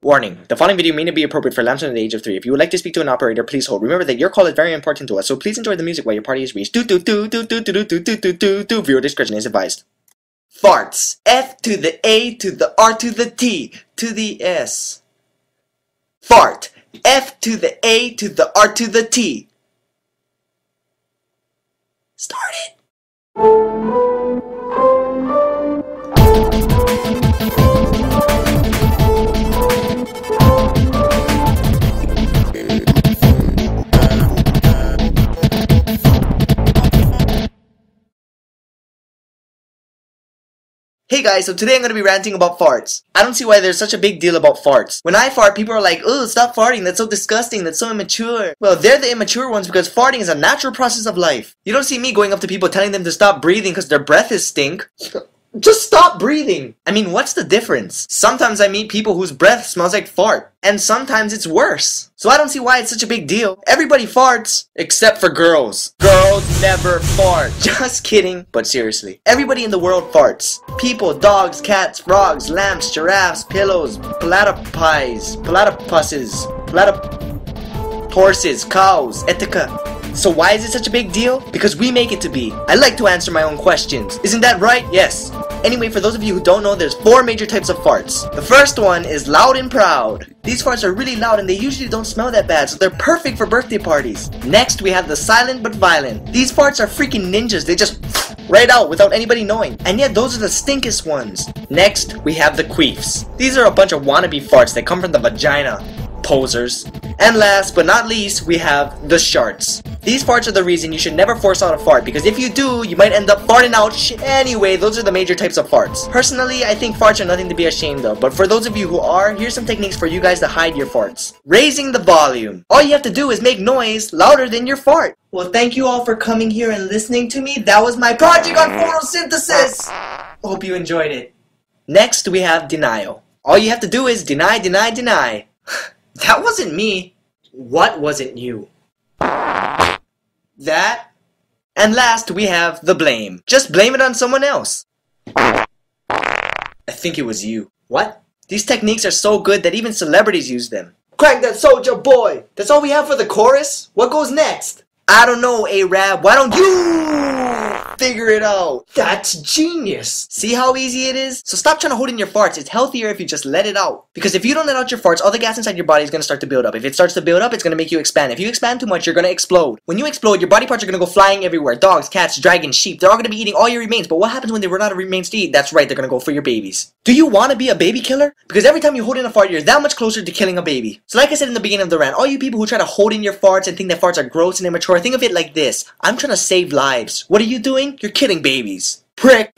Warning, the following video may not be appropriate for lamps under the age of 3. If you would like to speak to an operator, please hold. Remember that your call is very important to us, so please enjoy the music while your party is reached. Viewer discretion is advised. Farts. F to the A to the R to the T to the S. Fart. F to the A to the R to the T. Start it. Hey guys, so today I'm going to be ranting about farts. I don't see why there's such a big deal about farts. When I fart, people are like, "Oh, stop farting, that's so disgusting, that's so immature." Well, they're the immature ones because farting is a natural process of life. You don't see me going up to people telling them to stop breathing because their breath is stink. Just stop breathing! I mean, what's the difference? Sometimes I meet people whose breath smells like fart, and sometimes it's worse. So I don't see why it's such a big deal. Everybody farts, except for girls. Girls never fart. Just kidding, but seriously. Everybody in the world farts. People, dogs, cats, frogs, lamps, giraffes, pillows, platypuses, horses, cows, etc. So why is it such a big deal? Because we make it to be. I like to answer my own questions. Isn't that right? Yes. Anyway, for those of you who don't know, there's 4 major types of farts. The first one is loud and proud. These farts are really loud and they usually don't smell that bad, so they're perfect for birthday parties. Next, we have the silent but violent. These farts are freaking ninjas. They just right out without anybody knowing. And yet, those are the stinkest ones. Next, we have the queefs. These are a bunch of wannabe farts that come from the vagina. Posers. And last but not least, we have the sharts. These farts are the reason you should never force out a fart, because if you do, you might end up farting out shit. Anyway, those are the major types of farts. Personally, I think farts are nothing to be ashamed of, but for those of you who are, here's some techniques for you guys to hide your farts. Raising the volume. All you have to do is make noise louder than your fart. Well, thank you all for coming here and listening to me. That was my project on photosynthesis. Hope you enjoyed it. Next, we have denial. All you have to do is deny, deny, deny. That wasn't me. What wasn't you? That. And last, we have the blame. Just blame it on someone else. I think it was you. What? These techniques are so good that even celebrities use them. Crank that soldier boy! That's all we have for the chorus? What goes next? I don't know, A-Rab. Why don't you figure it out? That's genius. See how easy it is? So stop trying to hold in your farts. It's healthier if you just let it out. Because if you don't let out your farts, all the gas inside your body is going to start to build up. If it starts to build up, it's going to make you expand. If you expand too much, you're going to explode. When you explode, your body parts are going to go flying everywhere. Dogs, cats, dragons, sheep. They're all going to be eating all your remains. But what happens when they run out of remains to eat? That's right, they're going to go for your babies. Do you want to be a baby killer? Because every time you hold in a fart, you're that much closer to killing a baby. So like I said in the beginning of the rant, all you people who try to hold in your farts and think that farts are gross and immature, think of it like this. I'm trying to save lives. What are you doing? You're killing babies. Prick.